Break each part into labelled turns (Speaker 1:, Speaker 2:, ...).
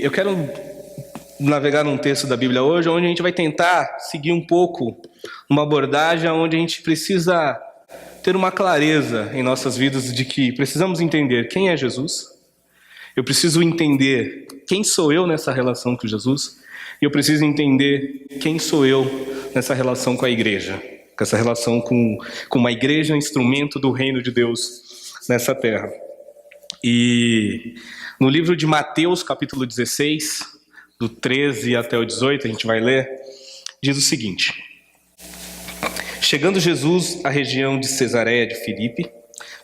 Speaker 1: eu quero navegar num texto da Bíblia hoje, onde a gente vai tentar seguir um pouco uma abordagem onde a gente precisa ter uma clareza em nossas vidas de que precisamos entender quem é Jesus. Eu preciso entender quem sou eu nessa relação com Jesus. E eu preciso entender quem sou eu nessa relação com a igreja. Com essa relação com uma igreja, instrumento do reino de Deus nessa terra. E no livro de Mateus, capítulo 16, do 13 até o 18, a gente vai ler, diz o seguinte: Chegando Jesus à região de Cesareia de Filipe,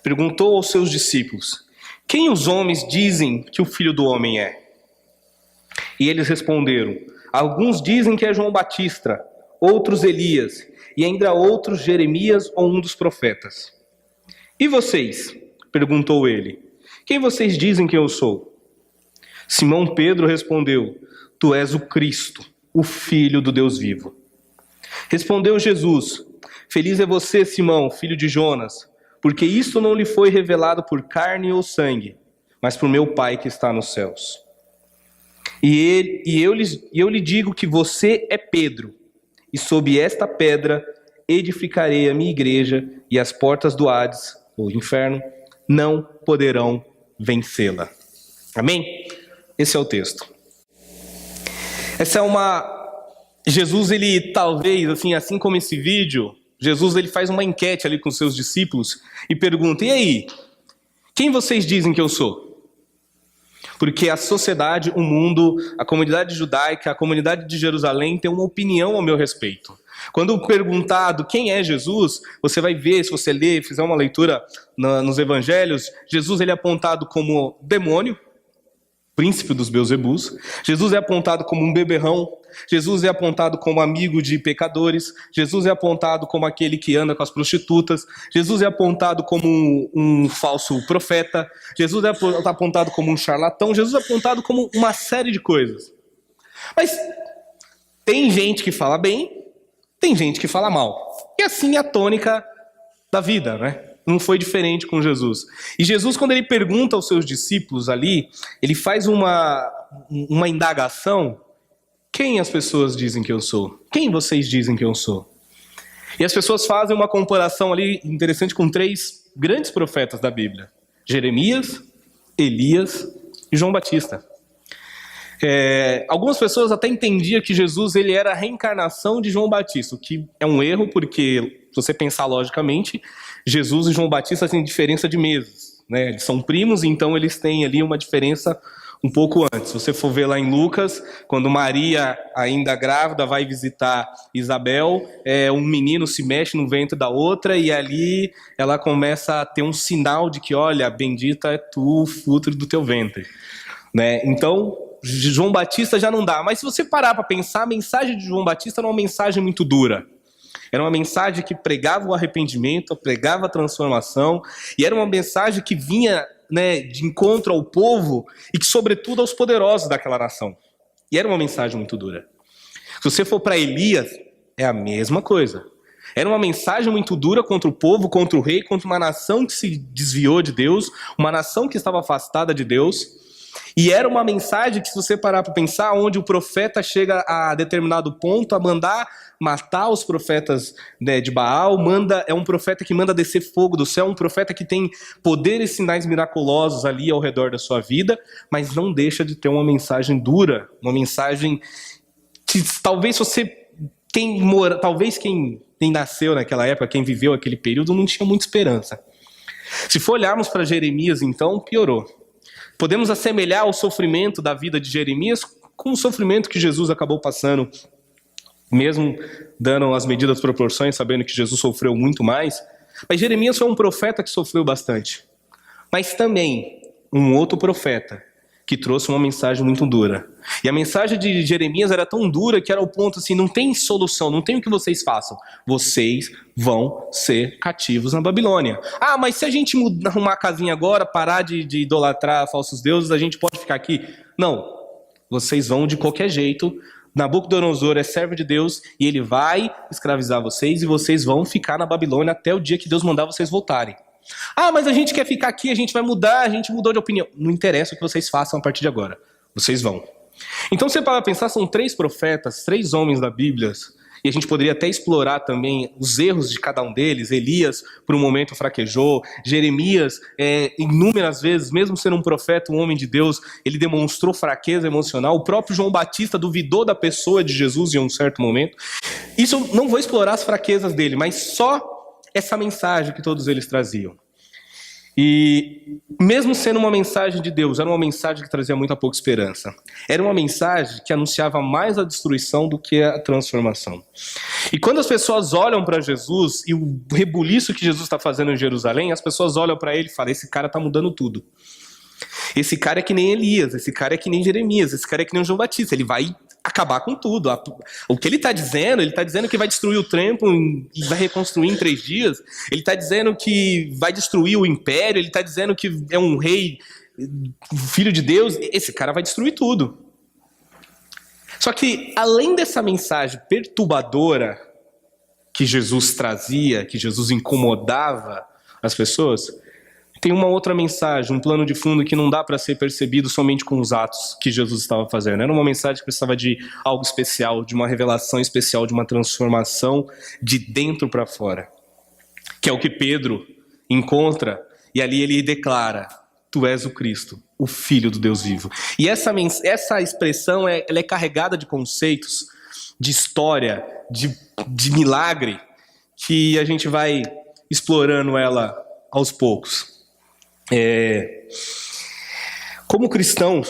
Speaker 1: perguntou aos seus discípulos: Quem os homens dizem que o Filho do Homem é? E eles responderam: Alguns dizem que é João Batista, outros Elias, e ainda outros Jeremias ou um dos profetas. E vocês? Perguntou ele. Quem vocês dizem que eu sou? Simão Pedro respondeu: Tu és o Cristo, o Filho do Deus vivo. Respondeu Jesus: Feliz é você, Simão, filho de Jonas, porque isto não lhe foi revelado por carne ou sangue, mas por meu Pai que está nos céus. E eu lhe digo que você é Pedro, e sob esta pedra edificarei a minha igreja, e as portas do Hades, ou inferno, não poderão vencê-la. Amém? Esse é o texto. Essa é uma... Jesus, ele talvez, assim como esse vídeo, Jesus ele faz uma enquete ali com seus discípulos e pergunta: e aí, quem vocês dizem que eu sou? Porque a sociedade, o mundo, a comunidade judaica, a comunidade de Jerusalém tem uma opinião ao meu respeito. Quando perguntado quem é Jesus, você vai ver, se você ler, fizer uma leitura nos evangelhos, Jesus ele é apontado como demônio, príncipe dos Beelzebus. Jesus é apontado como um beberrão. Jesus é apontado como amigo de pecadores. Jesus é apontado como aquele que anda com as prostitutas. Jesus é apontado como um falso profeta. Jesus é apontado como um charlatão. Jesus é apontado como uma série de coisas. Mas tem gente que fala bem, tem gente que fala mal. E assim é a tônica da vida, né? Não foi diferente com Jesus. E Jesus, quando ele pergunta aos seus discípulos ali, ele faz uma indagação: quem as pessoas dizem que eu sou? Quem vocês dizem que eu sou? E as pessoas fazem uma comparação ali interessante com 3 grandes profetas da Bíblia: Jeremias, Elias e João Batista. Algumas pessoas até entendiam que Jesus ele era a reencarnação de João Batista, o que é um erro, porque se você pensar logicamente, Jesus e João Batista têm diferença de meses, né? Eles são primos, então eles têm ali uma diferença um pouco antes. Se você for ver lá em Lucas, quando Maria, ainda grávida, vai visitar Isabel, um menino se mexe no ventre da outra e ali ela começa a ter um sinal de que, olha, bendita é tu, o fruto do teu ventre, né? Então, João Batista já não dá. Mas se você parar para pensar, a mensagem de João Batista era uma mensagem muito dura. Era uma mensagem que pregava o arrependimento, pregava a transformação, e era uma mensagem que vinha, né, de encontro ao povo e que, sobretudo, aos poderosos daquela nação. E era uma mensagem muito dura. Se você for para Elias, é a mesma coisa. Era uma mensagem muito dura contra o povo, contra o rei, contra uma nação que se desviou de Deus, uma nação que estava afastada de Deus. E era uma mensagem que, se você parar para pensar, onde o profeta chega a determinado ponto a mandar matar os profetas, né, de Baal, é um profeta que manda descer fogo do céu, um profeta que tem poderes e sinais miraculosos ali ao redor da sua vida, mas não deixa de ter uma mensagem dura, uma mensagem que talvez quem nasceu naquela época, quem viveu aquele período, não tinha muita esperança. Se for olharmos para Jeremias, então, piorou. Podemos assemelhar o sofrimento da vida de Jeremias com o sofrimento que Jesus acabou passando, mesmo dando as medidas proporções, sabendo que Jesus sofreu muito mais. Mas Jeremias foi um profeta que sofreu bastante. Mas também um outro profeta que trouxe uma mensagem muito dura. E a mensagem de Jeremias era tão dura que era o ponto assim: não tem solução, não tem o que vocês façam. Vocês vão ser cativos na Babilônia. Ah, mas se a gente arrumar a casinha agora, parar de idolatrar falsos deuses, a gente pode ficar aqui? Não. Vocês vão de qualquer jeito. Nabucodonosor é servo de Deus e ele vai escravizar vocês e vocês vão ficar na Babilônia até o dia que Deus mandar vocês voltarem. Ah, mas a gente quer ficar aqui, a gente vai mudar, a gente mudou de opinião. Não interessa o que vocês façam a partir de agora. Vocês vão. Então, você para pensar, são 3 profetas, 3 homens da Bíblia, e a gente poderia até explorar também os erros de cada um deles. Elias, por um momento, fraquejou. Jeremias, inúmeras vezes, mesmo sendo um profeta, um homem de Deus, ele demonstrou fraqueza emocional. O próprio João Batista duvidou da pessoa de Jesus em um certo momento. Isso eu não vou explorar as fraquezas dele, mas só essa mensagem que todos eles traziam. E mesmo sendo uma mensagem de Deus, era uma mensagem que trazia muita pouca esperança. Era uma mensagem que anunciava mais a destruição do que a transformação. E quando as pessoas olham para Jesus e o rebuliço que Jesus está fazendo em Jerusalém, as pessoas olham para ele e falam: esse cara está mudando tudo. Esse cara é que nem Elias, esse cara é que nem Jeremias, esse cara é que nem João Batista, ele vai acabar com tudo. O que ele está dizendo que vai destruir o templo e vai reconstruir em 3 dias. Ele está dizendo que vai destruir o império, ele está dizendo que é um rei, filho de Deus. Esse cara vai destruir tudo. Só que, além dessa mensagem perturbadora que Jesus trazia, que Jesus incomodava as pessoas, tem uma outra mensagem, um plano de fundo que não dá para ser percebido somente com os atos que Jesus estava fazendo. Era uma mensagem que precisava de algo especial, de uma revelação especial, de uma transformação de dentro para fora. Que é o que Pedro encontra, e ali ele declara: tu és o Cristo, o Filho do Deus vivo. E essa expressão ela é carregada de conceitos, de história, de milagre, que a gente vai explorando ela aos poucos. Como cristão,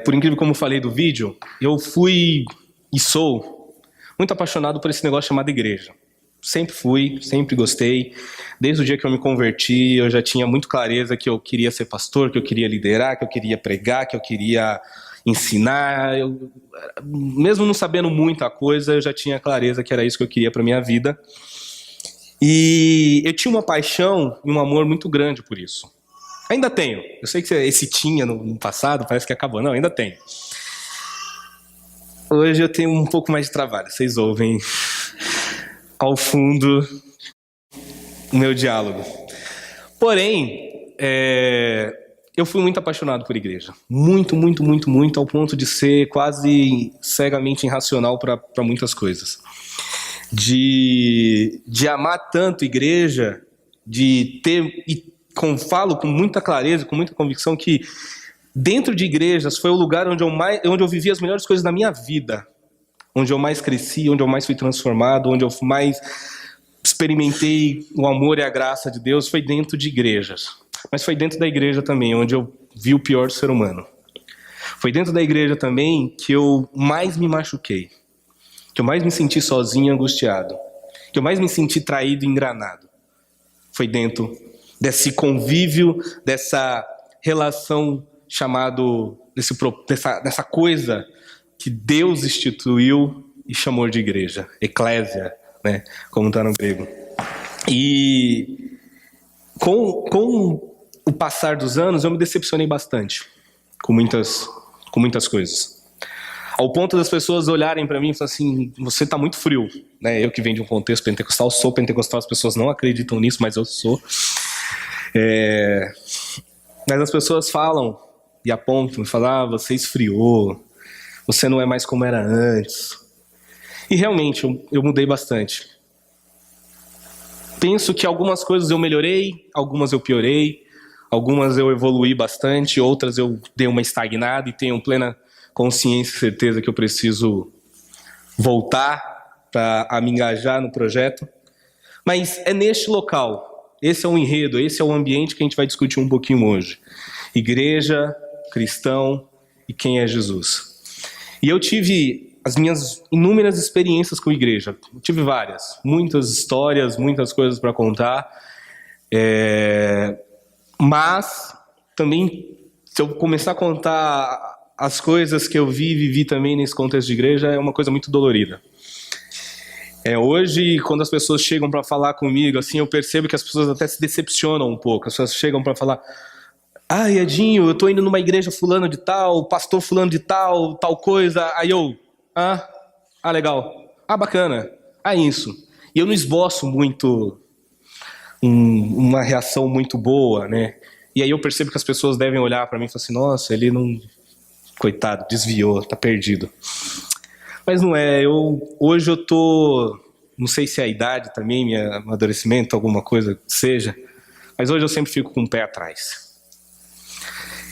Speaker 1: por incrível como eu falei do vídeo, eu fui e sou muito apaixonado por esse negócio chamado igreja. Sempre fui, sempre gostei. Desde o dia que eu me converti, eu já tinha muito clareza que eu queria ser pastor, que eu queria liderar, que eu queria pregar, que eu queria ensinar. Mesmo não sabendo muita coisa, eu já tinha clareza que era isso que eu queria para minha vida. E eu tinha uma paixão e um amor muito grande por isso. Ainda tenho. Eu sei que esse tinha no passado, parece que acabou. Não, ainda tenho. Hoje eu tenho um pouco mais de trabalho. Vocês ouvem ao fundo o meu diálogo. Porém, eu fui muito apaixonado por igreja. Muito, muito, muito, muito, ao ponto de ser quase cegamente irracional para muitas coisas. De amar tanto igreja, de ter, falo com muita clareza, com muita convicção, que dentro de igrejas foi o lugar onde eu vivi as melhores coisas da minha vida, onde eu mais cresci, onde eu mais fui transformado, onde eu mais experimentei o amor e a graça de Deus, foi dentro de igrejas. Mas foi dentro da igreja também, onde eu vi o pior ser humano. Foi dentro da igreja também que eu mais me machuquei, que eu mais me senti sozinho e angustiado, que eu mais me senti traído e engranado. Foi dentro desse convívio, dessa relação dessa coisa que Deus instituiu e chamou de igreja, eclésia, né, como está no grego. E com o passar dos anos, eu me decepcionei bastante com muitas coisas. Ao ponto das pessoas olharem para mim e falarem assim: você está muito frio, né? Eu que venho de um contexto pentecostal, sou pentecostal, as pessoas não acreditam nisso, mas eu sou. Mas as pessoas falam e apontam e falam: você esfriou, você não é mais como era antes. E realmente eu mudei bastante. Penso que algumas coisas eu melhorei, algumas eu piorei, algumas eu evoluí bastante, outras eu dei uma estagnada e tenho plena consciência e certeza que eu preciso voltar a me engajar no projeto. Mas é neste local, esse é o enredo, esse é o ambiente que a gente vai discutir um pouquinho hoje. Igreja, cristão e quem é Jesus. E eu tive as minhas inúmeras experiências com igreja. Eu tive várias, muitas histórias, muitas coisas para contar. Mas também, se eu começar a contar as coisas que eu vivi também nesse contexto de igreja, é uma coisa muito dolorida. Hoje, quando as pessoas chegam para falar comigo, assim, eu percebo que as pessoas até se decepcionam um pouco. As pessoas chegam para falar: Edinho, eu tô indo numa igreja fulano de tal, pastor fulano de tal coisa. Aí eu, legal. Bacana. Isso. E eu não esboço muito uma reação muito boa, né? E aí eu percebo que as pessoas devem olhar para mim e falar assim: nossa, ele não Coitado, desviou, tá perdido. Mas não é, hoje eu tô, não sei se é a idade também, meu amadurecimento, alguma coisa que seja, mas hoje eu sempre fico com o pé atrás.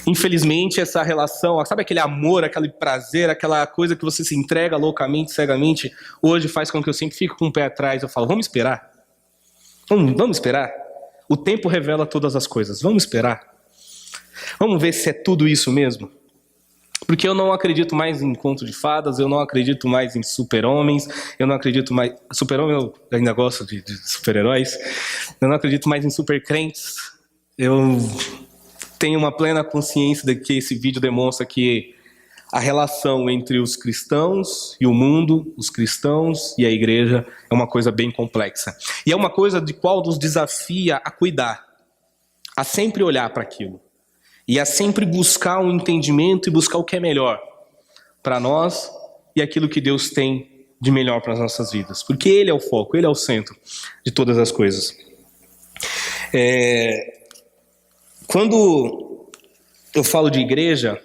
Speaker 1: Infelizmente, essa relação, sabe aquele amor, aquele prazer, aquela coisa que você se entrega loucamente, cegamente, hoje faz com que eu sempre fique com o pé atrás. Eu falo, vamos esperar. Vamos esperar. O tempo revela todas as coisas. Vamos esperar. Vamos ver se é tudo isso mesmo. Porque eu não acredito mais em conto de fadas, eu não acredito mais em super-homens, eu não acredito mais... Super-homem, eu ainda gosto de super-heróis. Eu não acredito mais em super-crentes. Eu tenho uma plena consciência de que esse vídeo demonstra que a relação entre os cristãos e o mundo, os cristãos e a igreja, é uma coisa bem complexa. E é uma coisa de qual nos desafia a cuidar, a sempre olhar para aquilo. E a sempre buscar um entendimento e buscar o que é melhor para nós e aquilo que Deus tem de melhor para as nossas vidas. Porque Ele é o foco, Ele é o centro de todas as coisas. Quando eu falo de igreja,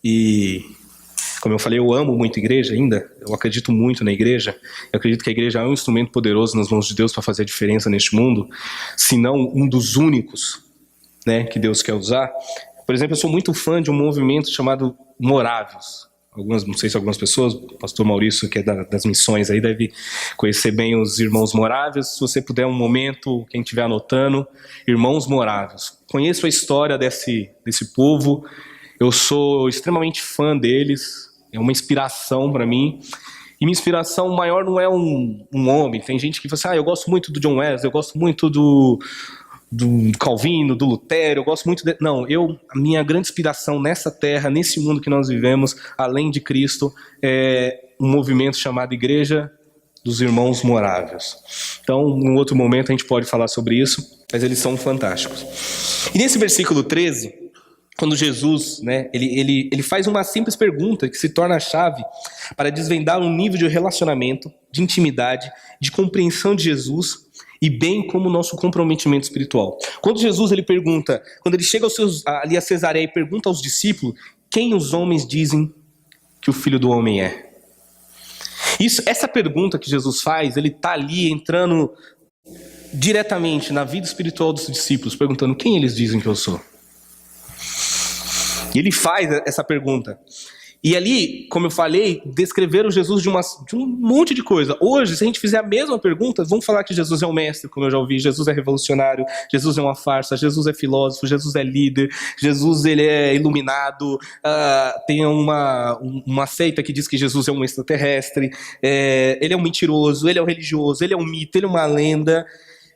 Speaker 1: e como eu falei, eu amo muito a igreja ainda, eu acredito muito na igreja, eu acredito que a igreja é um instrumento poderoso nas mãos de Deus para fazer a diferença neste mundo, se não um dos únicos, né, que Deus quer usar. Por exemplo, eu sou muito fã de um movimento chamado Morávios. Não sei se algumas pessoas, o pastor Maurício, que é das missões aí, deve conhecer bem os Irmãos Morávios. Se você puder um momento, quem estiver anotando, Irmãos Morávios. Conheço a história desse povo, eu sou extremamente fã deles, é uma inspiração para mim. E minha inspiração maior não é um homem. Tem gente que fala assim, eu gosto muito do John Wesley, eu gosto muito do Calvino, do Lutero, eu gosto muito de... Não, a minha grande inspiração nessa terra, nesse mundo que nós vivemos, além de Cristo, é um movimento chamado Igreja dos Irmãos Morávios. Então, num outro momento a gente pode falar sobre isso, mas eles são fantásticos. E nesse versículo 13, quando Jesus, né, ele faz uma simples pergunta que se torna a chave para desvendar um nível de relacionamento, de intimidade, de compreensão de Jesus, e bem como o nosso comprometimento espiritual. Quando Jesus pergunta, quando ele chega ali a Cesareia e pergunta aos discípulos, quem os homens dizem que o Filho do Homem é? Essa pergunta que Jesus faz, ele está ali entrando diretamente na vida espiritual dos discípulos, perguntando quem eles dizem que eu sou. E ele faz essa pergunta. E ali, como eu falei, descreveram Jesus de um monte de coisa. Hoje, se a gente fizer a mesma pergunta, vamos falar que Jesus é um mestre, como eu já ouvi, Jesus é revolucionário, Jesus é uma farsa, Jesus é filósofo, Jesus é líder, Jesus ele é iluminado, tem uma seita que diz que Jesus é um extraterrestre, ele é um mentiroso, ele é um religioso, ele é um mito, ele é uma lenda.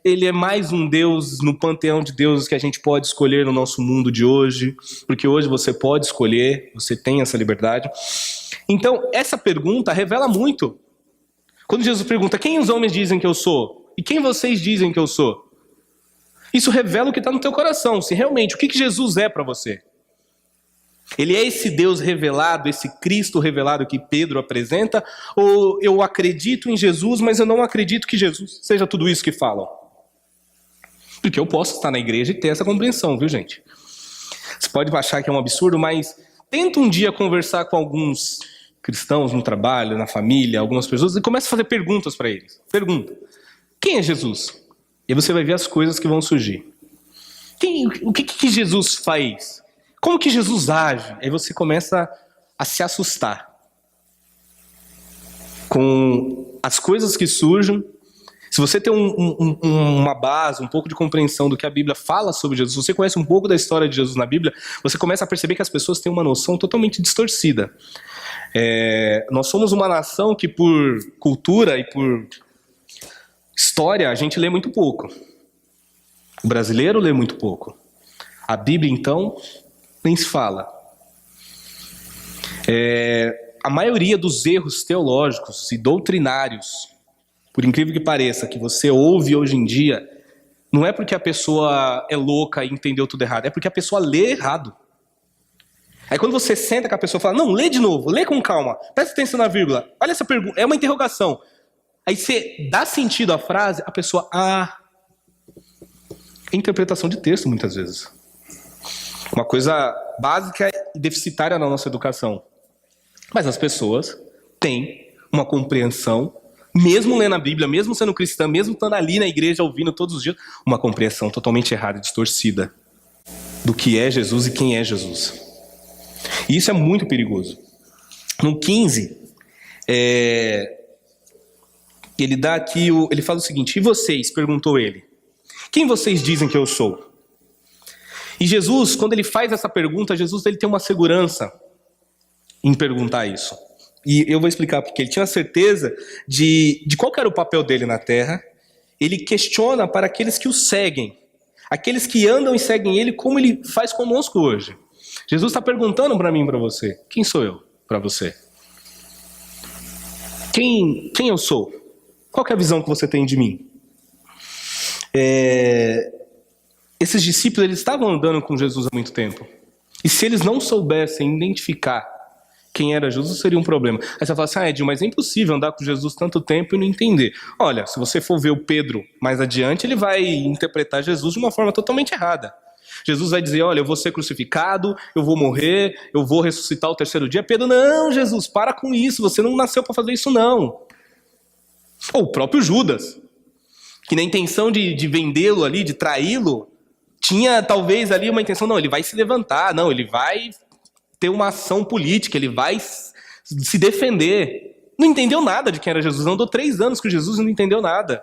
Speaker 1: Ele é mais um Deus no panteão de deuses que a gente pode escolher no nosso mundo de hoje, porque hoje você pode escolher, você tem essa liberdade. Então, essa pergunta revela muito. Quando Jesus pergunta, quem os homens dizem que eu sou? E quem vocês dizem que eu sou? Isso revela o que está no teu coração, se realmente, o que Jesus é para você. Ele é esse Deus revelado, esse Cristo revelado que Pedro apresenta, ou eu acredito em Jesus, mas eu não acredito que Jesus seja tudo isso que falam? Porque eu posso estar na igreja e ter essa compreensão, viu, gente? Você pode achar que é um absurdo, mas tenta um dia conversar com alguns cristãos no trabalho, na família, algumas pessoas, e começa a fazer perguntas para eles. Pergunta, quem é Jesus? E aí você vai ver as coisas que vão surgir. O que Jesus faz? Como que Jesus age? Aí você começa a se assustar com as coisas que surgem. Se você tem uma base, um pouco de compreensão do que a Bíblia fala sobre Jesus, você conhece um pouco da história de Jesus na Bíblia, você começa a perceber que as pessoas têm uma noção totalmente distorcida. Nós somos uma nação que por cultura e por história a gente lê muito pouco. O brasileiro lê muito pouco. A Bíblia, então, nem se fala. A maioria dos erros teológicos e doutrinários, por incrível que pareça, que você ouve hoje em dia, não é porque a pessoa é louca e entendeu tudo errado, é porque a pessoa lê errado. Aí quando você senta com a pessoa e fala, não, lê de novo, lê com calma, presta atenção na vírgula, olha essa pergunta, é uma interrogação. Aí você dá sentido à frase, a pessoa, interpretação de texto muitas vezes. Uma coisa básica deficitária na nossa educação. Mas as pessoas têm uma compreensão, mesmo lendo a Bíblia, mesmo sendo cristã, mesmo estando ali na igreja ouvindo todos os dias, uma compreensão totalmente errada e distorcida do que é Jesus e quem é Jesus. E isso é muito perigoso. No 15, ele dá aqui, ele fala o seguinte: e vocês? Perguntou ele. Quem vocês dizem que eu sou? E Jesus, quando ele faz essa pergunta, Jesus ele tem uma segurança em perguntar isso. E eu vou explicar porque ele tinha certeza de qual que era o papel dele na terra. Ele questiona para aqueles que o seguem, aqueles que andam e seguem ele, como ele faz conosco hoje. Jesus está perguntando para mim e para você: quem sou eu para você? Quem eu sou? Qual que é a visão que você tem de mim? Esses discípulos, eles estavam andando com Jesus há muito tempo. E se eles não soubessem identificar quem era Jesus, seria um problema. Aí você fala assim: Edinho, mas é impossível andar com Jesus tanto tempo e não entender. Olha, se você for ver o Pedro mais adiante, ele vai interpretar Jesus de uma forma totalmente errada. Jesus vai dizer: olha, eu vou ser crucificado, eu vou morrer, eu vou ressuscitar o terceiro dia. Pedro: não, Jesus, para com isso, você não nasceu para fazer isso não. Ou o próprio Judas, que na intenção de vendê-lo ali, de traí-lo, tinha talvez ali uma intenção: não, ele vai se levantar, não, ele vai ter uma ação política, ele vai se defender. Não entendeu nada de quem era Jesus, andou 3 anos com Jesus e não entendeu nada.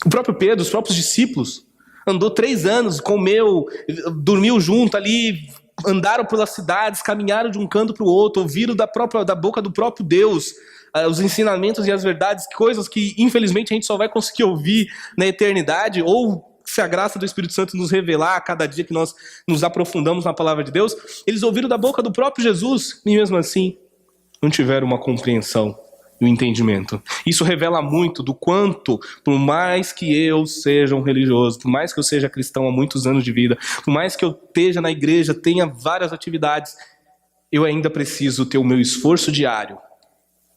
Speaker 1: O próprio Pedro, os próprios discípulos, andou 3 anos, comeu, dormiu junto ali, andaram pelas cidades, caminharam de um canto para o outro, ouviram da boca do próprio Deus os ensinamentos e as verdades, coisas que infelizmente a gente só vai conseguir ouvir na eternidade, ou se a graça do Espírito Santo nos revelar a cada dia que nós nos aprofundamos na palavra de Deus. Eles ouviram da boca do próprio Jesus e mesmo assim não tiveram uma compreensão e um entendimento. Isso revela muito do quanto, por mais que eu seja um religioso, por mais que eu seja cristão há muitos anos de vida, por mais que eu esteja na igreja, tenha várias atividades, eu ainda preciso ter o meu esforço diário.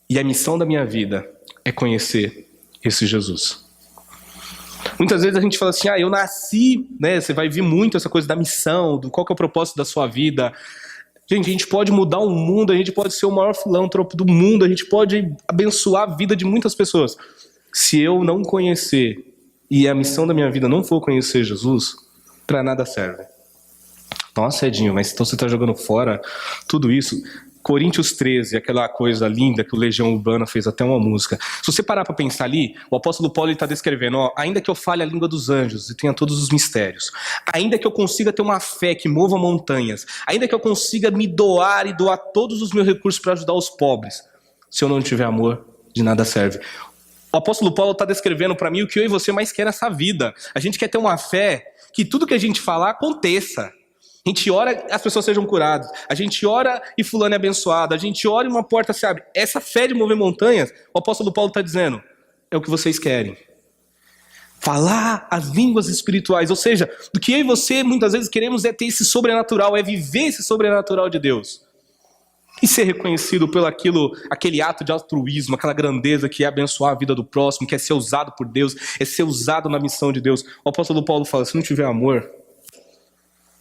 Speaker 1: E a missão da minha vida é conhecer esse Jesus. Muitas vezes a gente fala assim: eu nasci, né? Você vai ver muito essa coisa da missão, do qual que é o propósito da sua vida. Gente, a gente pode mudar o mundo, a gente pode ser o maior filântropo do mundo, a gente pode abençoar a vida de muitas pessoas. Se eu não conhecer, e a missão da minha vida não for conhecer Jesus, para nada serve. Nossa, Edinho, mas então você está jogando fora tudo isso. Coríntios 13, aquela coisa linda que o Legião Urbana fez até uma música. Se você parar para pensar ali, o apóstolo Paulo está descrevendo: ainda que eu fale a língua dos anjos e tenha todos os mistérios, ainda que eu consiga ter uma fé que mova montanhas, ainda que eu consiga me doar e doar todos os meus recursos para ajudar os pobres, se eu não tiver amor, de nada serve. O apóstolo Paulo está descrevendo para mim o que eu e você mais quer nessa vida. A gente quer ter uma fé que tudo que a gente falar aconteça. A gente ora, as pessoas sejam curadas. A gente ora e fulano é abençoado. A gente ora e uma porta se abre. Essa fé de mover montanhas, o apóstolo Paulo está dizendo, é o que vocês querem. Falar as línguas espirituais. Ou seja, do que eu e você muitas vezes queremos é ter esse sobrenatural, é viver esse sobrenatural de Deus. E ser reconhecido pelo aquele ato de altruísmo, aquela grandeza que é abençoar a vida do próximo, que é ser usado por Deus, é ser usado na missão de Deus. O apóstolo Paulo fala: se não tiver amor,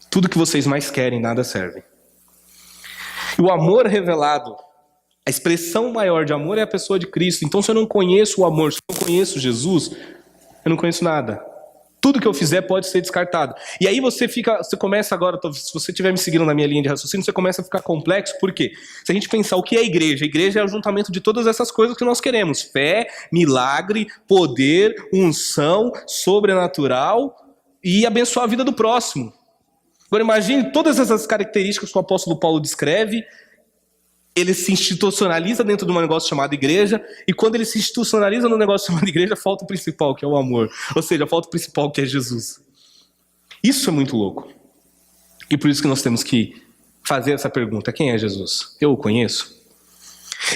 Speaker 1: tudo que vocês mais querem, nada serve. E o amor revelado, a expressão maior de amor é a pessoa de Cristo. Então, se eu não conheço o amor, se eu não conheço Jesus, eu não conheço nada. Tudo que eu fizer pode ser descartado. E aí você começa agora, se você estiver me seguindo na minha linha de raciocínio, você começa a ficar complexo. Por quê? Se a gente pensar o que é a igreja é o juntamento de todas essas coisas que nós queremos: fé, milagre, poder, unção, sobrenatural e abençoar a vida do próximo. Agora imagine todas essas características que o apóstolo Paulo descreve. Ele se institucionaliza dentro de um negócio chamado igreja, e quando ele se institucionaliza no negócio chamado igreja, falta o principal, que é o amor. Ou seja, falta o principal, que é Jesus. Isso é muito louco. E por isso que nós temos que fazer essa pergunta: quem é Jesus? Eu o conheço?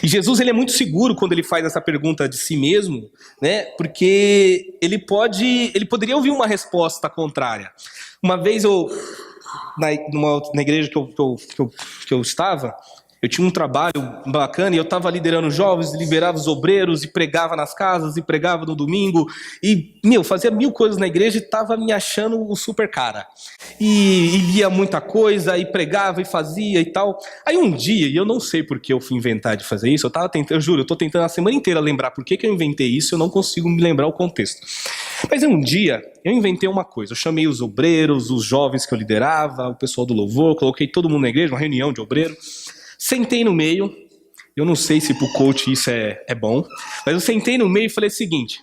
Speaker 1: E Jesus, ele é muito seguro quando ele faz essa pergunta de si mesmo, né? Porque ele poderia ouvir uma resposta contrária. Uma vez na igreja que eu estava, Eu tinha um trabalho bacana e eu estava liderando jovens, liberava os obreiros e pregava nas casas e pregava no domingo. E, fazia 1000 coisas na igreja e estava me achando o super cara. E lia muita coisa e pregava e fazia e tal. Aí um dia, e eu não sei por que eu fui inventar de fazer isso, eu juro, eu estou tentando a semana inteira lembrar por que eu inventei isso, eu não consigo me lembrar o contexto. Mas um dia, eu inventei uma coisa. Eu chamei os obreiros, os jovens que eu liderava, o pessoal do louvor, coloquei todo mundo na igreja, uma reunião de obreiros. Sentei no meio, eu não sei se pro coach isso é bom, mas eu sentei no meio e falei o seguinte: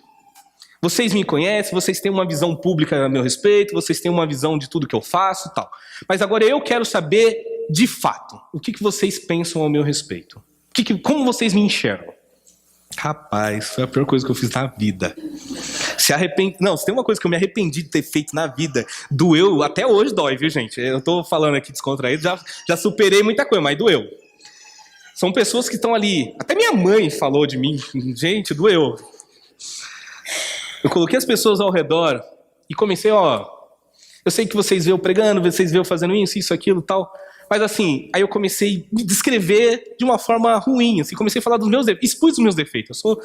Speaker 1: vocês me conhecem, vocês têm uma visão pública a meu respeito, vocês têm uma visão de tudo que eu faço e tal. Mas agora eu quero saber, de fato, o que vocês pensam ao meu respeito. Como vocês me enxergam? Rapaz, foi a pior coisa que eu fiz na vida. Não, se tem uma coisa que eu me arrependi de ter feito na vida, doeu, até hoje dói, viu, gente? Eu tô falando aqui descontraído, já superei muita coisa, mas doeu. São pessoas que estão ali, até minha mãe falou de mim, gente, doeu. Eu coloquei as pessoas ao redor e comecei, eu sei que vocês veem eu pregando, vocês veem eu fazendo isso, aquilo, tal. Mas assim, aí eu comecei a me descrever de uma forma ruim, assim, comecei a falar dos meus defeitos, expus os meus defeitos. Eu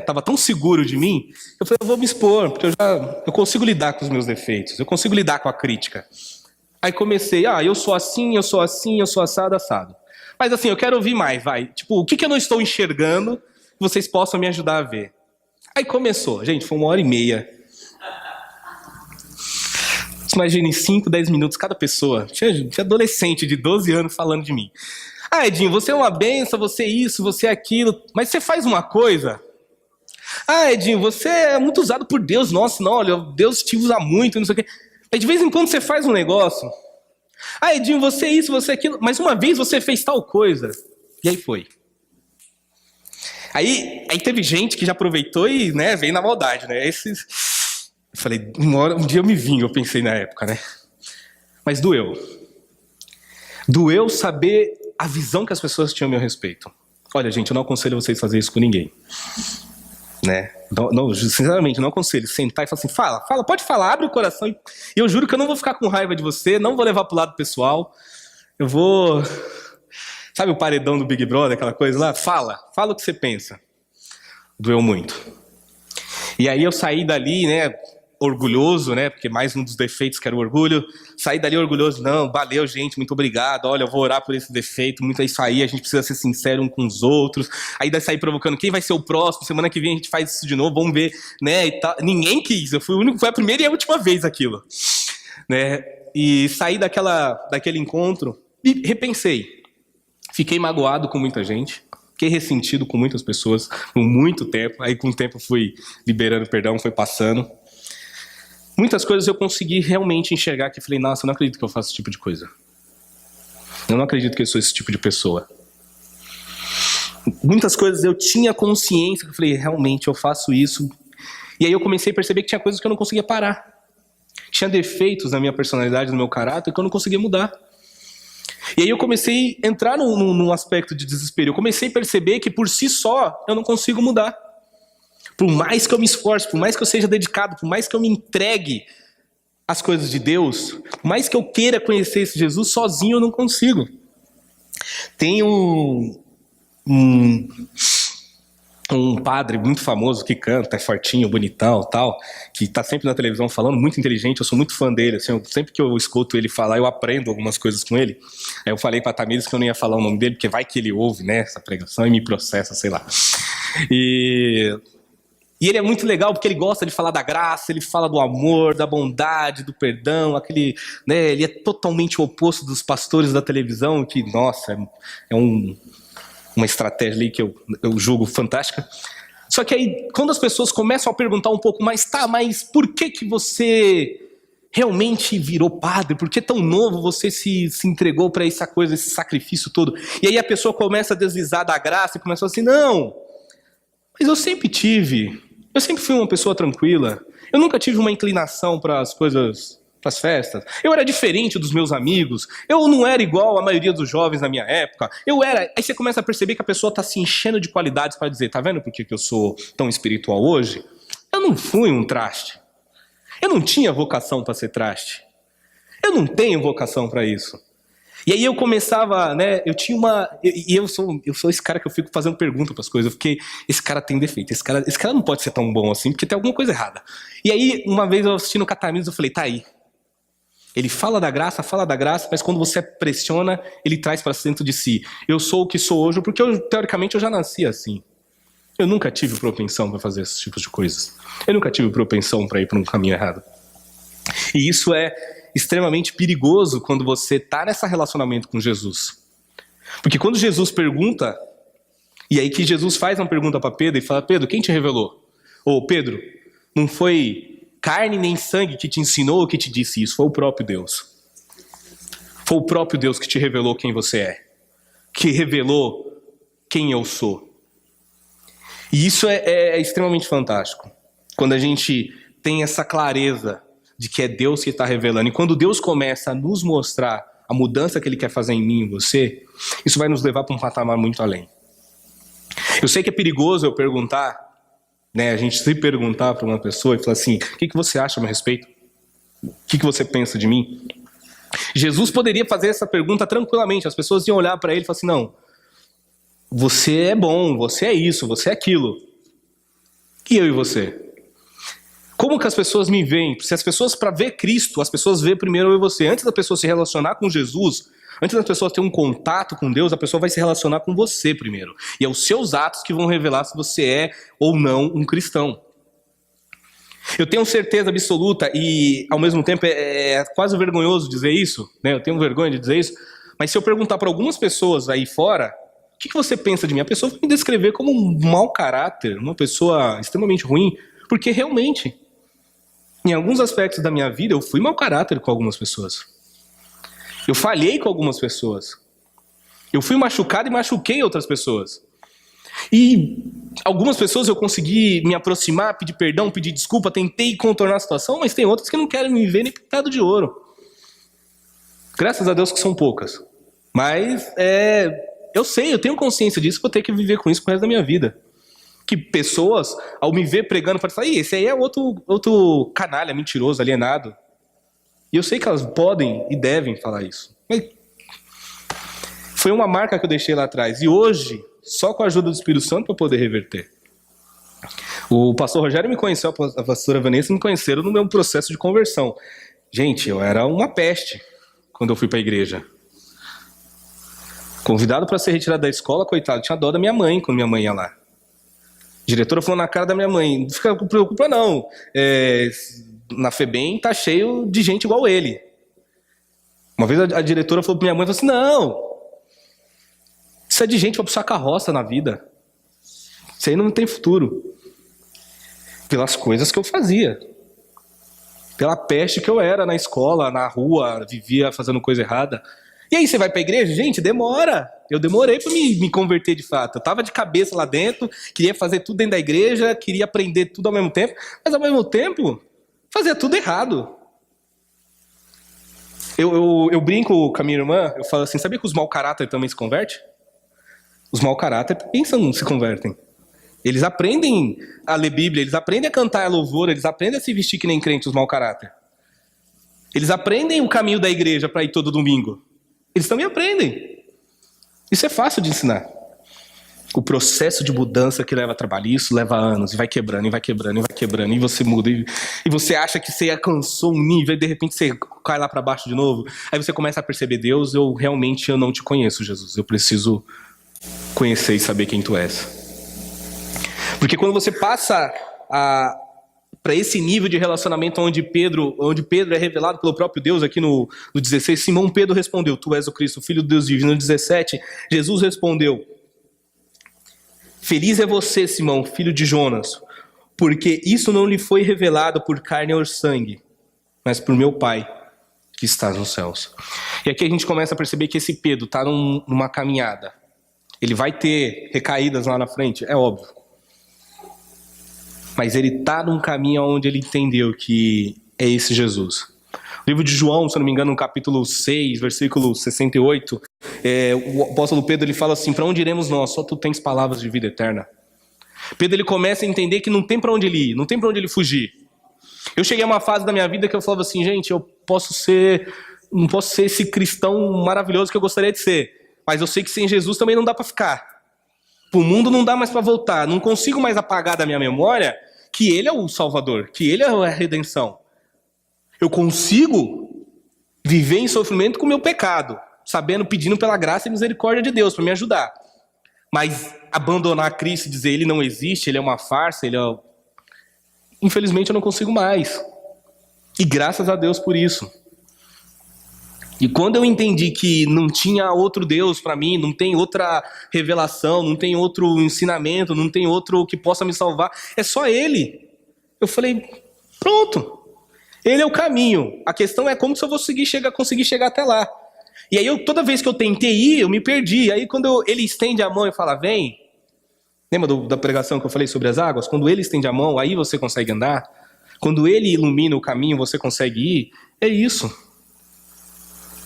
Speaker 1: tava tão seguro de mim, eu falei, eu vou me expor, porque eu consigo lidar com os meus defeitos, eu consigo lidar com a crítica. Aí comecei, eu sou assim, eu sou assim, eu sou assado. Mas assim, eu quero ouvir mais, vai. Tipo, o que eu não estou enxergando que vocês possam me ajudar a ver? Aí começou, gente, foi 1h30. Imagine 5, 10 minutos cada pessoa. Tinha adolescente de 12 anos falando de mim. Edinho, você é uma benção, você é isso, você é aquilo, mas você faz uma coisa. Edinho, você é muito usado por Deus. Nossa, não, olha, Deus te usa muito, não sei o quê. Mas de vez em quando você faz um negócio. Edinho, você é isso, você é aquilo, mas uma vez você fez tal coisa. E aí foi. Aí teve gente que já aproveitou e veio na maldade, né? Eu falei, um dia eu me vingo, eu pensei na época, né? Mas doeu. Doeu saber a visão que as pessoas tinham a meu respeito. Olha, gente, eu não aconselho vocês a fazer isso com ninguém. Né? Não, sinceramente, eu não aconselho. Sentar e falar assim, fala, pode falar, abre o coração. E eu juro que eu não vou ficar com raiva de você, não vou levar pro lado pessoal. Eu vou... Sabe o paredão do Big Brother, aquela coisa lá? Fala o que você pensa. Doeu muito. E aí eu saí dali, orgulhoso, porque mais um dos defeitos que era o orgulho, saí dali orgulhoso, não, valeu gente, muito obrigado, olha, eu vou orar por esse defeito, muito é isso aí, a gente precisa ser sincero um com os outros, aí daí sair provocando, quem vai ser o próximo, semana que vem a gente faz isso de novo, vamos ver, e tal. Ninguém quis, eu fui o único, foi a primeira e a última vez aquilo, e saí daquele encontro e repensei, fiquei magoado com muita gente, fiquei ressentido com muitas pessoas por muito tempo, aí com o tempo fui liberando perdão, foi passando. Muitas coisas eu consegui realmente enxergar que falei, nossa, eu não acredito que eu faço esse tipo de coisa. Eu não acredito que eu sou esse tipo de pessoa. Muitas coisas eu tinha consciência que eu falei, realmente eu faço isso. E aí eu comecei a perceber que tinha coisas que eu não conseguia parar. Tinha defeitos na minha personalidade, no meu caráter, que eu não conseguia mudar. E aí eu comecei a entrar num aspecto de desespero. Eu comecei a perceber que por si só eu não consigo mudar. Por mais que eu me esforce, por mais que eu seja dedicado, por mais que eu me entregue às coisas de Deus, por mais que eu queira conhecer esse Jesus, sozinho eu não consigo. Tem um padre muito famoso que canta, é fortinho, bonitão, tal, que tá sempre na televisão falando, muito inteligente, eu sou muito fã dele, assim, sempre que eu escuto ele falar, eu aprendo algumas coisas com ele. Aí eu falei pra Tamires que eu não ia falar o nome dele, porque vai que ele ouve, essa pregação e me processa, sei lá. E ele é muito legal porque ele gosta de falar da graça, ele fala do amor, da bondade, do perdão, ele é totalmente o oposto dos pastores da televisão, que, nossa, é uma estratégia ali que eu julgo fantástica. Só que aí, quando as pessoas começam a perguntar um pouco mais, mas por que você realmente virou padre? Por que tão novo você se entregou para essa coisa, esse sacrifício todo? E aí a pessoa começa a deslizar da graça e começa assim, não, mas eu sempre fui uma pessoa tranquila. Eu nunca tive uma inclinação para as coisas, para as festas. Eu era diferente dos meus amigos. Eu não era igual a maioria dos jovens na minha época. Aí você começa a perceber que a pessoa está se enchendo de qualidades para dizer, tá vendo por que eu sou tão espiritual hoje? Eu não fui um traste. Eu não tinha vocação para ser traste. Eu não tenho vocação para isso. E aí eu começava, né, eu sou esse cara que eu fico fazendo pergunta para as coisas, porque esse cara tem defeito, esse cara não pode ser tão bom assim, porque tem alguma coisa errada. E aí, uma vez eu assistindo o Cataminos, eu falei, tá aí. Ele fala da graça, mas quando você pressiona, ele traz para dentro de si. Eu sou o que sou hoje, porque teoricamente eu já nasci assim. Eu nunca tive propensão para fazer esses tipos de coisas. Eu nunca tive propensão para ir para um caminho errado. E isso é extremamente perigoso quando você está nesse relacionamento com Jesus. Porque quando Jesus pergunta, e aí que Jesus faz uma pergunta para Pedro e fala, Pedro, quem te revelou? Ou Pedro, não foi carne nem sangue que te ensinou ou que te disse isso, foi o próprio Deus. Foi o próprio Deus que te revelou quem você é, que revelou quem eu sou. E isso é extremamente fantástico, quando a gente tem essa clareza de que é Deus que está revelando. E quando Deus começa a nos mostrar a mudança que Ele quer fazer em mim e em você, isso vai nos levar para um patamar muito além. Eu sei que é perigoso eu perguntar, né, a gente se perguntar para uma pessoa e falar assim, o que você acha a meu respeito? O que você pensa de mim? Jesus poderia fazer essa pergunta tranquilamente, as pessoas iam olhar para ele e falar assim, não, você é bom, você é isso, você é aquilo. E eu e você? Como que as pessoas me veem? Se as pessoas, para ver Cristo, as pessoas veem primeiro eu e você. Antes da pessoa se relacionar com Jesus, antes da pessoa ter um contato com Deus, a pessoa vai se relacionar com você primeiro. E é os seus atos que vão revelar se você é ou não um cristão. Eu tenho certeza absoluta, e ao mesmo tempo é quase vergonhoso dizer isso, né? Eu tenho vergonha de dizer isso, mas se eu perguntar para algumas pessoas aí fora, o que você pensa de mim? A pessoa vai me descrever como um mau caráter, uma pessoa extremamente ruim, porque realmente, em alguns aspectos da minha vida, eu fui mau caráter com algumas pessoas. Eu falhei com algumas pessoas. Eu fui machucado e machuquei outras pessoas. E algumas pessoas eu consegui me aproximar, pedir perdão, pedir desculpa, tentei contornar a situação, mas tem outras que não querem me ver nem pintado de ouro. Graças a Deus que são poucas. Mas eu tenho consciência disso, vou ter que viver com isso pro resto da minha vida. Que pessoas, ao me ver pregando, podem falar, esse aí é outro canalha, mentiroso, alienado. E eu sei que elas podem e devem falar isso. Mas foi uma marca que eu deixei lá atrás. E hoje, só com a ajuda do Espírito Santo para poder reverter. O pastor Rogério me conheceu, a pastora Vanessa me conheceram no meu processo de conversão. Gente, eu era uma peste quando eu fui para a igreja. Convidado para ser retirado da escola, coitado, tinha dó da minha mãe quando minha mãe ia lá. A diretora falou na cara da minha mãe, não fica preocupa não, na FEBEM tá cheio de gente igual ele. Uma vez a diretora falou pra minha mãe, falou assim, não, isso é de gente pra puxar carroça na vida. Isso aí não tem futuro. Pelas coisas que eu fazia. Pela peste que eu era na escola, na rua, vivia fazendo coisa errada. E aí você vai pra igreja? Gente, demora. Eu demorei pra me converter de fato. Eu tava de cabeça lá dentro, queria fazer tudo dentro da igreja, queria aprender tudo ao mesmo tempo, mas ao mesmo tempo, fazia tudo errado. Eu brinco com a minha irmã, eu falo assim, sabia que os mau caráter também se convertem? Os mau caráter pensam, se convertem. Eles aprendem a ler Bíblia, eles aprendem a cantar louvor, eles aprendem a se vestir que nem crente, os mau caráter. Eles aprendem o caminho da igreja para ir todo domingo. Eles também aprendem. Isso é fácil de ensinar. O processo de mudança que leva trabalho, isso leva anos, e vai quebrando, e vai quebrando, e vai quebrando, e você muda, e você acha que você alcançou um nível, e de repente você cai lá para baixo de novo. Aí você começa a perceber, Deus, eu não te conheço, Jesus. Eu preciso conhecer e saber quem tu és. Porque quando você passa para esse nível de relacionamento onde Pedro é revelado pelo próprio Deus, aqui no 16, Simão Pedro respondeu, tu és o Cristo, filho do Deus divino. No 17, Jesus respondeu, feliz é você, Simão, filho de Jonas, porque isso não lhe foi revelado por carne ou sangue, mas por meu Pai que está nos céus. E aqui a gente começa a perceber que esse Pedro está numa caminhada. Ele vai ter recaídas lá na frente, é óbvio. Mas ele está num caminho onde ele entendeu que é esse Jesus. O livro de João, se eu não me engano, no capítulo 6, versículo 68, o apóstolo Pedro ele fala assim, para onde iremos nós? Só tu tens palavras de vida eterna. Pedro ele começa a entender que não tem para onde ele ir, não tem para onde ele fugir. Eu cheguei a uma fase da minha vida que eu falava assim, gente, eu posso ser não posso ser esse cristão maravilhoso que eu gostaria de ser, mas eu sei que sem Jesus também não dá para ficar. Para o mundo não dá mais para voltar, não consigo mais apagar da minha memória que Ele é o Salvador, que Ele é a redenção. Eu consigo viver em sofrimento com o meu pecado, sabendo, pedindo pela graça e misericórdia de Deus para me ajudar. Mas abandonar Cristo e dizer Ele não existe, Ele é uma farsa, infelizmente eu não consigo mais. E graças a Deus por isso. E quando eu entendi que não tinha outro Deus para mim, não tem outra revelação, não tem outro ensinamento, não tem outro que possa me salvar, é só Ele. Eu falei, pronto. Ele é o caminho. A questão é como se eu vou conseguir chegar até lá. E aí, toda vez que eu tentei ir, eu me perdi. Aí, quando ele estende a mão e fala, vem. Lembra da pregação que eu falei sobre as águas? Quando ele estende a mão, aí você consegue andar. Quando ele ilumina o caminho, você consegue ir. É isso.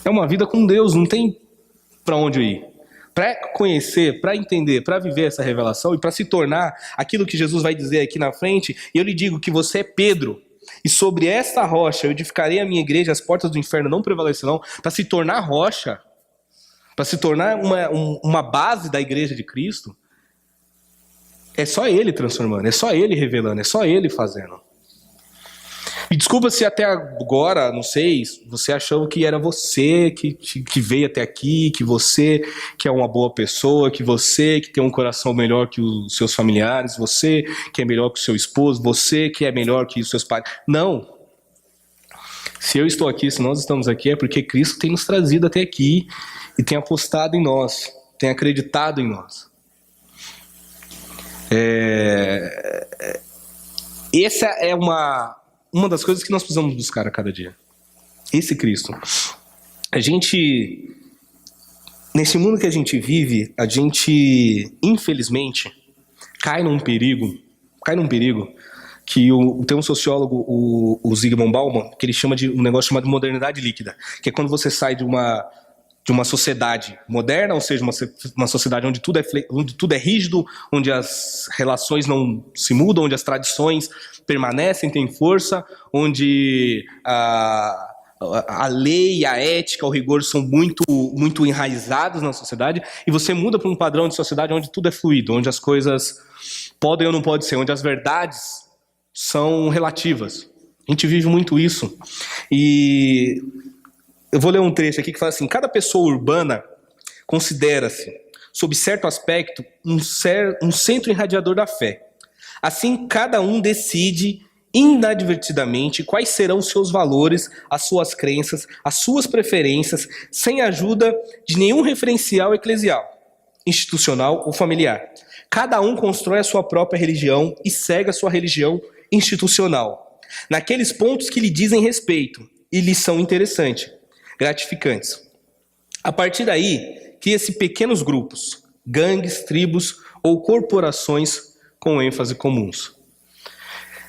Speaker 1: É uma vida com Deus, não tem para onde eu ir. Para conhecer, para entender, para viver essa revelação e para se tornar aquilo que Jesus vai dizer aqui na frente, eu lhe digo que você é Pedro. E sobre esta rocha eu edificarei a minha igreja, as portas do inferno não prevalecerão. Para se tornar rocha, para se tornar uma base da igreja de Cristo, é só Ele transformando, é só Ele revelando, é só Ele fazendo. Me desculpa se até agora, não sei, você achou que era você que veio até aqui, que você que é uma boa pessoa, que você que tem um coração melhor que os seus familiares, você que é melhor que o seu esposo, você que é melhor que os seus pais. Não. Se eu estou aqui, se nós estamos aqui, é porque Cristo tem nos trazido até aqui e tem apostado em nós, tem acreditado em nós. Essa é uma das coisas que nós precisamos buscar a cada dia. Esse Cristo. A gente, nesse mundo que a gente vive, a gente, infelizmente, cai num perigo que tem um sociólogo, o Zygmunt Bauman, que ele chama de um negócio chamado modernidade líquida, que é quando você sai de uma sociedade moderna, ou seja, uma sociedade onde tudo é rígido, onde as relações não se mudam, onde as tradições permanecem, têm força, onde a lei, a ética, o rigor são muito, muito enraizados na sociedade, e você muda para um padrão de sociedade onde tudo é fluido, onde as coisas podem ou não podem ser, onde as verdades são relativas. A gente vive muito isso. E eu vou ler um trecho aqui que fala assim: cada pessoa urbana considera-se, sob certo aspecto, um centro irradiador da fé. Assim, cada um decide inadvertidamente quais serão os seus valores, as suas crenças, as suas preferências, sem a ajuda de nenhum referencial eclesial, institucional ou familiar. Cada um constrói a sua própria religião e segue a sua religião institucional, naqueles pontos que lhe dizem respeito e lhe são interessantes, gratificantes. A partir daí, cria-se pequenos grupos, gangues, tribos ou corporações com ênfase comuns.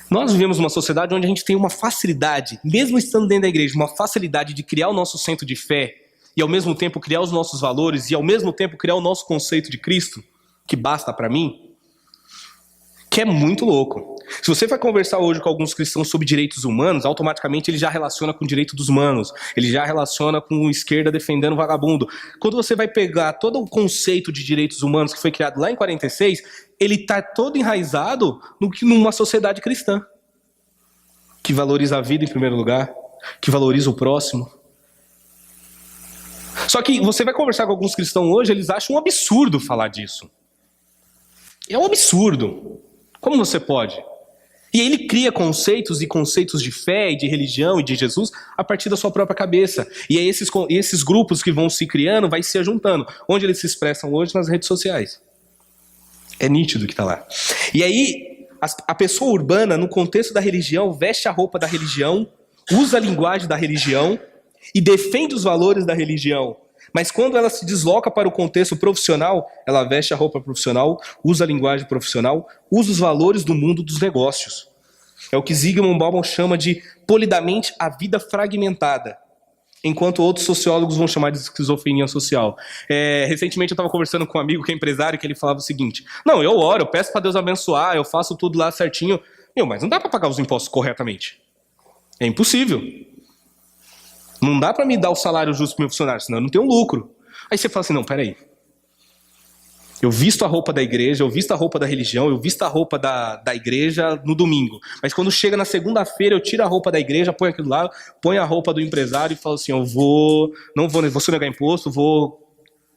Speaker 1: Nós vivemos uma sociedade onde a gente tem uma facilidade, mesmo estando dentro da igreja, uma facilidade de criar o nosso centro de fé e ao mesmo tempo criar os nossos valores e ao mesmo tempo criar o nosso conceito de Cristo, que basta para mim, que é muito louco. Se você vai conversar hoje com alguns cristãos sobre direitos humanos, automaticamente ele já relaciona com o direito dos humanos, ele já relaciona com a esquerda defendendo o vagabundo. Quando você vai pegar todo o conceito de direitos humanos que foi criado lá em 46, ele está todo enraizado numa sociedade cristã, que valoriza a vida em primeiro lugar, que valoriza o próximo. Só que você vai conversar com alguns cristãos hoje, eles acham um absurdo falar disso. É um absurdo. Como você pode? E ele cria conceitos e conceitos de fé e de religião e de Jesus a partir da sua própria cabeça. E é esses grupos que vão se criando, vai se juntando. Onde eles se expressam hoje? Nas redes sociais. É nítido que está lá. E aí, a pessoa urbana, no contexto da religião, veste a roupa da religião, usa a linguagem da religião e defende os valores da religião. Mas quando ela se desloca para o contexto profissional, ela veste a roupa profissional, usa a linguagem profissional, usa os valores do mundo dos negócios. É o que Zygmunt Bauman chama de polidamente a vida fragmentada, enquanto outros sociólogos vão chamar de esquizofrenia social. Recentemente eu estava conversando com um amigo que é empresário, que ele falava o seguinte: não, eu oro, eu peço para Deus abençoar, eu faço tudo lá certinho, mas não dá para pagar os impostos corretamente. É impossível. Não dá para me dar o salário justo pro meu funcionário, senão eu não tenho lucro. Aí você fala assim, não, peraí. Eu visto a roupa da igreja, eu visto a roupa da religião, eu visto a roupa da igreja no domingo. Mas quando chega na segunda-feira, eu tiro a roupa da igreja, ponho aquilo lá, ponho a roupa do empresário e falo assim, não vou sonegar imposto, vou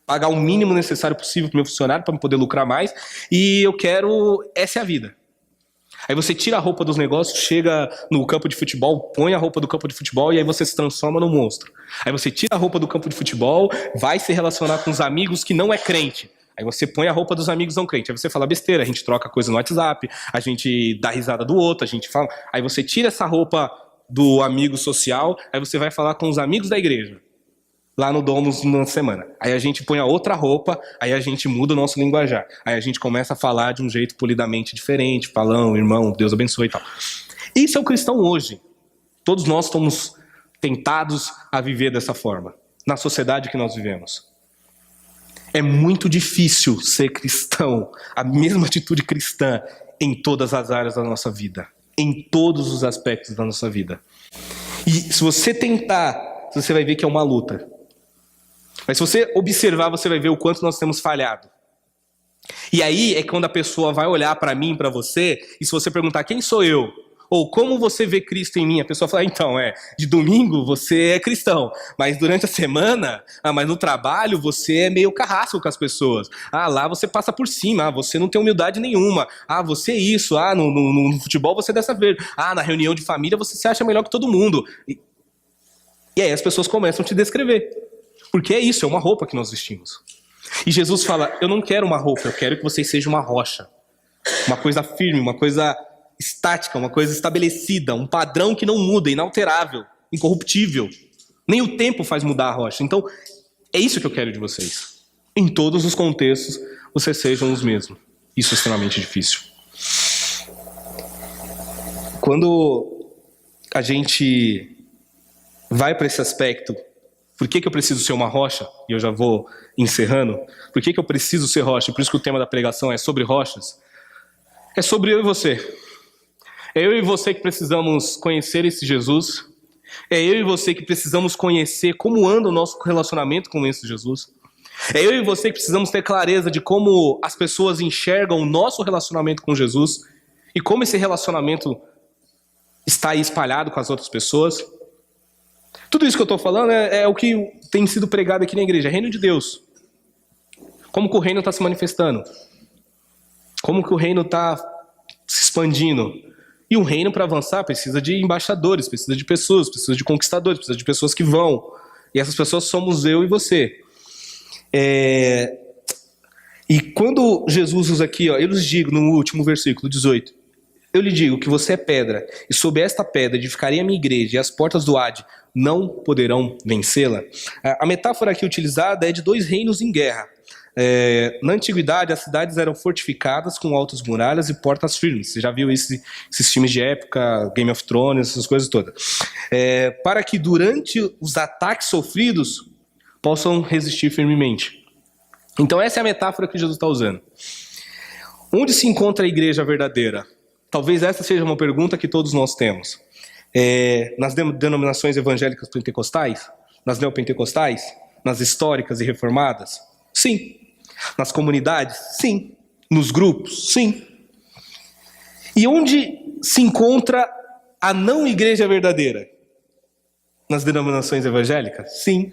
Speaker 1: pagar o mínimo necessário possível pro meu funcionário para poder lucrar mais. E essa é a vida. Aí você tira a roupa dos negócios, chega no campo de futebol, põe a roupa do campo de futebol e aí você se transforma num monstro. Aí você tira a roupa do campo de futebol, vai se relacionar com os amigos que não é crente. Aí você põe a roupa dos amigos não crentes. Aí você fala besteira, a gente troca coisa no WhatsApp, a gente dá risada do outro, a gente fala... Aí você tira essa roupa do amigo social, aí você vai falar com os amigos da igreja. Lá no Domus na semana. Aí a gente põe a outra roupa, aí a gente muda o nosso linguajar. Aí a gente começa a falar de um jeito polidamente diferente, falando, irmão, Deus abençoe e tal. Isso é o cristão hoje. Todos nós estamos tentados a viver dessa forma, na sociedade que nós vivemos. É muito difícil ser cristão, a mesma atitude cristã em todas as áreas da nossa vida, em todos os aspectos da nossa vida. E se você tentar, você vai ver que é uma luta. Mas se você observar, você vai ver o quanto nós temos falhado. E aí é quando a pessoa vai olhar para mim, para você, e se você perguntar quem sou eu, ou como você vê Cristo em mim, a pessoa fala, então, de domingo você é cristão, mas durante a semana, mas no trabalho você é meio carrasco com as pessoas. Lá você passa por cima, você não tem humildade nenhuma. Você é isso, no futebol você é dessa vez. Na reunião de família você se acha melhor que todo mundo. E aí as pessoas começam a te descrever. Porque é isso, é uma roupa que nós vestimos. E Jesus fala, eu não quero uma roupa, eu quero que vocês sejam uma rocha. Uma coisa firme, uma coisa estática, uma coisa estabelecida, um padrão que não muda, inalterável, incorruptível. Nem o tempo faz mudar a rocha. Então, é isso que eu quero de vocês. Em todos os contextos, vocês sejam os mesmos. Isso é extremamente difícil. Quando a gente vai para esse aspecto, por que eu preciso ser uma rocha? E eu já vou encerrando. Por que eu preciso ser rocha? Por isso que o tema da pregação é sobre rochas. É sobre eu e você. É eu e você que precisamos conhecer esse Jesus. É eu e você que precisamos conhecer como anda o nosso relacionamento com esse Jesus. É eu e você que precisamos ter clareza de como as pessoas enxergam o nosso relacionamento com Jesus e como esse relacionamento está aí espalhado com as outras pessoas. Tudo isso que eu estou falando é o que tem sido pregado aqui na igreja, é reino de Deus. Como que o reino está se manifestando? Como que o reino está se expandindo? E um reino, para avançar, precisa de embaixadores, precisa de pessoas, precisa de conquistadores, precisa de pessoas que vão. E essas pessoas somos eu e você. E quando Jesus usa aqui, eu lhes digo no último versículo 18, eu lhe digo que você é pedra, e sob esta pedra edificarei a minha igreja, e as portas do Hade não poderão vencê-la. A metáfora aqui utilizada é de dois reinos em guerra. Na antiguidade, as cidades eram fortificadas com altas muralhas e portas firmes. Você já viu esses filmes de época, Game of Thrones, essas coisas todas. Para que durante os ataques sofridos possam resistir firmemente. Então essa é a metáfora que Jesus está usando. Onde se encontra a igreja verdadeira? Talvez essa seja uma pergunta que todos nós temos. Nas denominações evangélicas pentecostais? Nas neopentecostais? Nas históricas e reformadas? Sim. Nas comunidades? Sim. Nos grupos? Sim. E onde se encontra a não igreja verdadeira? Nas denominações evangélicas? Sim.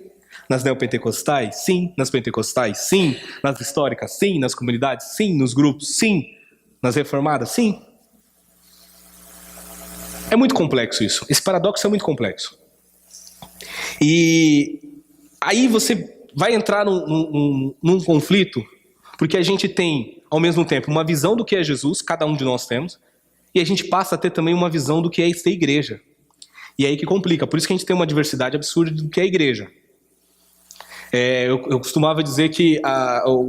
Speaker 1: Nas neopentecostais? Sim. Nas pentecostais? Sim. Nas históricas? Sim. Nas comunidades? Sim. Nos grupos? Sim. Nas reformadas? Sim. É muito complexo isso. Esse paradoxo é muito complexo. E aí você vai entrar num conflito, porque a gente tem, ao mesmo tempo, uma visão do que é Jesus, cada um de nós temos, e a gente passa a ter também uma visão do que é ser igreja. E é aí que complica. Por isso que a gente tem uma diversidade absurda do que é igreja. Eu costumava dizer que, eu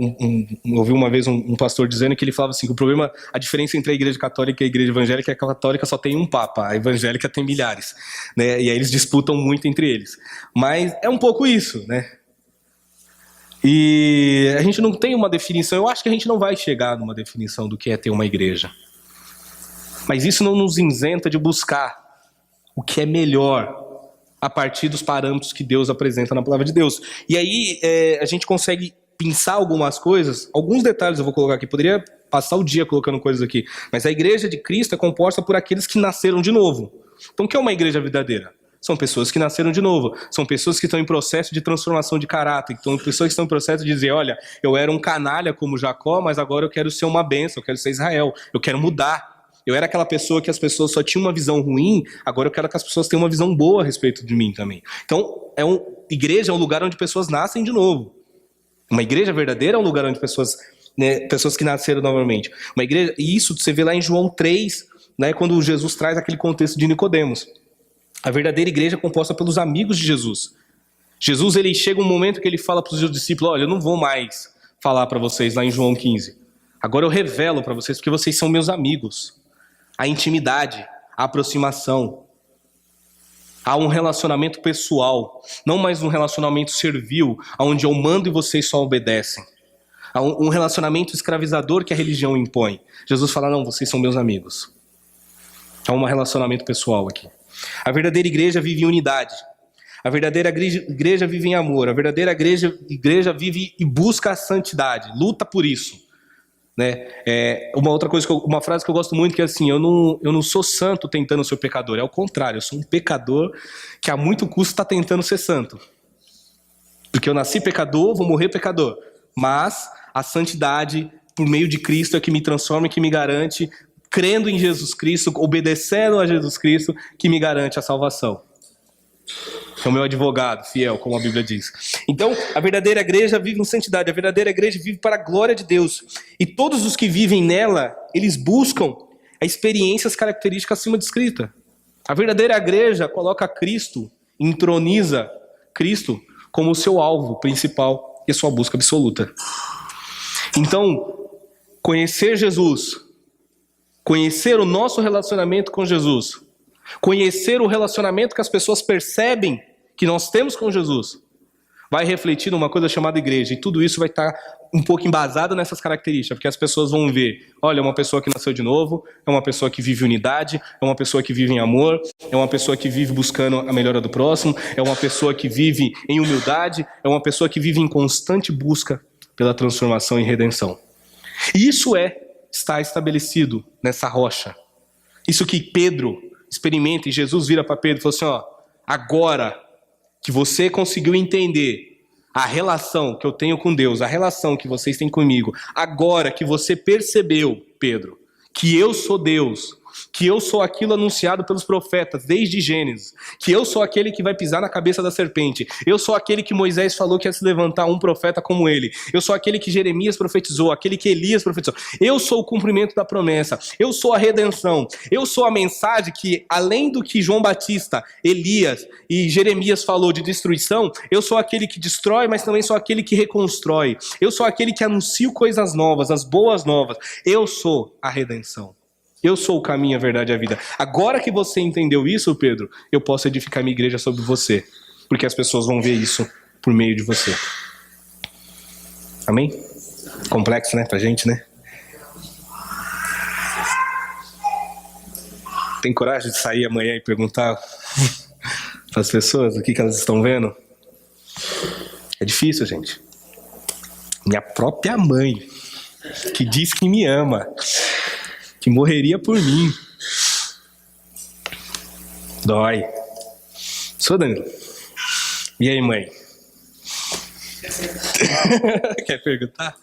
Speaker 1: ouvi uma vez um pastor dizendo que ele falava assim, que o problema, a diferença entre a igreja católica e a igreja evangélica é que a católica só tem um papa, a evangélica tem milhares, né? E aí eles disputam muito entre eles. Mas é um pouco isso, né? E a gente não tem uma definição, eu acho que a gente não vai chegar numa definição do que é ter uma igreja. Mas isso não nos isenta de buscar o que é melhor a partir dos parâmetros que Deus apresenta na palavra de Deus. E aí a gente consegue pensar algumas coisas, alguns detalhes eu vou colocar aqui, poderia passar o dia colocando coisas aqui, mas a igreja de Cristo é composta por aqueles que nasceram de novo. Então o que é uma igreja verdadeira? São pessoas que nasceram de novo, são pessoas que estão em processo de transformação de caráter, então pessoas que estão em processo de dizer, olha, eu era um canalha como Jacó, mas agora eu quero ser uma bênção, eu quero ser Israel, eu quero mudar. Eu era aquela pessoa que as pessoas só tinham uma visão ruim, agora eu quero que as pessoas tenham uma visão boa a respeito de mim também. Então, igreja é um lugar onde pessoas nascem de novo. Uma igreja verdadeira é um lugar onde pessoas que nasceram novamente. Uma igreja, e isso você vê lá em João 3, né, quando Jesus traz aquele contexto de Nicodemos. A verdadeira igreja é composta pelos amigos de Jesus. Jesus, ele chega um momento que ele fala para os seus discípulos, olha, eu não vou mais falar para vocês lá em João 15. Agora eu revelo para vocês porque vocês são meus amigos. A intimidade, a aproximação. Há um relacionamento pessoal, não mais um relacionamento servil, onde eu mando e vocês só obedecem. Há um relacionamento escravizador que a religião impõe. Jesus fala, não, vocês são meus amigos. Há um relacionamento pessoal aqui. A verdadeira igreja vive em unidade. A verdadeira igreja vive em amor. A verdadeira igreja vive e busca a santidade, luta por isso. Né? Uma frase que eu gosto muito que é assim, eu não sou santo tentando ser pecador, é o contrário, eu sou um pecador que a muito custo está tentando ser santo. Porque eu nasci pecador, vou morrer pecador. Mas a santidade por meio de Cristo é que me transforma e que me garante, crendo em Jesus Cristo, obedecendo a Jesus Cristo, que me garante a salvação. É o meu advogado fiel, como a Bíblia diz. Então, a verdadeira igreja vive em santidade, a verdadeira igreja vive para a glória de Deus. E todos os que vivem nela, eles buscam experiências características acima descrita. A verdadeira igreja coloca Cristo, entroniza Cristo como o seu alvo principal e a sua busca absoluta. Então, conhecer Jesus, conhecer o nosso relacionamento com Jesus, conhecer o relacionamento que as pessoas percebem que nós temos com Jesus, vai refletir numa coisa chamada igreja. E tudo isso vai estar um pouco embasado nessas características, porque as pessoas vão ver, olha, é uma pessoa que nasceu de novo, é uma pessoa que vive unidade, é uma pessoa que vive em amor, é uma pessoa que vive buscando a melhora do próximo, é uma pessoa que vive em humildade, é uma pessoa que vive em constante busca pela transformação e redenção. E isso está estabelecido nessa rocha. Isso que Pedro experimenta, e Jesus vira para Pedro e fala assim, ó, agora que você conseguiu entender a relação que eu tenho com Deus, a relação que vocês têm comigo, agora que você percebeu, Pedro, que eu sou Deus, que eu sou aquilo anunciado pelos profetas desde Gênesis, que eu sou aquele que vai pisar na cabeça da serpente, eu sou aquele que Moisés falou que ia se levantar um profeta como ele, eu sou aquele que Jeremias profetizou, aquele que Elias profetizou, eu sou o cumprimento da promessa, eu sou a redenção, eu sou a mensagem que, além do que João Batista, Elias e Jeremias falou de destruição, eu sou aquele que destrói, mas também sou aquele que reconstrói, eu sou aquele que anuncia coisas novas, as boas novas, eu sou a redenção. Eu sou o caminho, a verdade e a vida. Agora que você entendeu isso, Pedro, eu posso edificar minha igreja sobre você. Porque as pessoas vão ver isso por meio de você. Amém? Complexo, né? Pra gente, né? Tem coragem de sair amanhã e perguntar para as pessoas o que elas estão vendo? É difícil, gente. Minha própria mãe, que diz que me ama, que morreria por mim. Dói. Sou Danilo. E aí, mãe? Quer perguntar?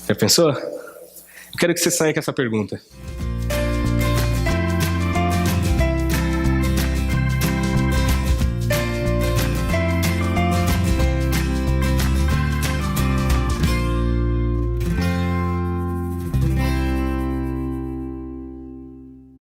Speaker 1: Já pensou? Eu quero que você saia com essa pergunta.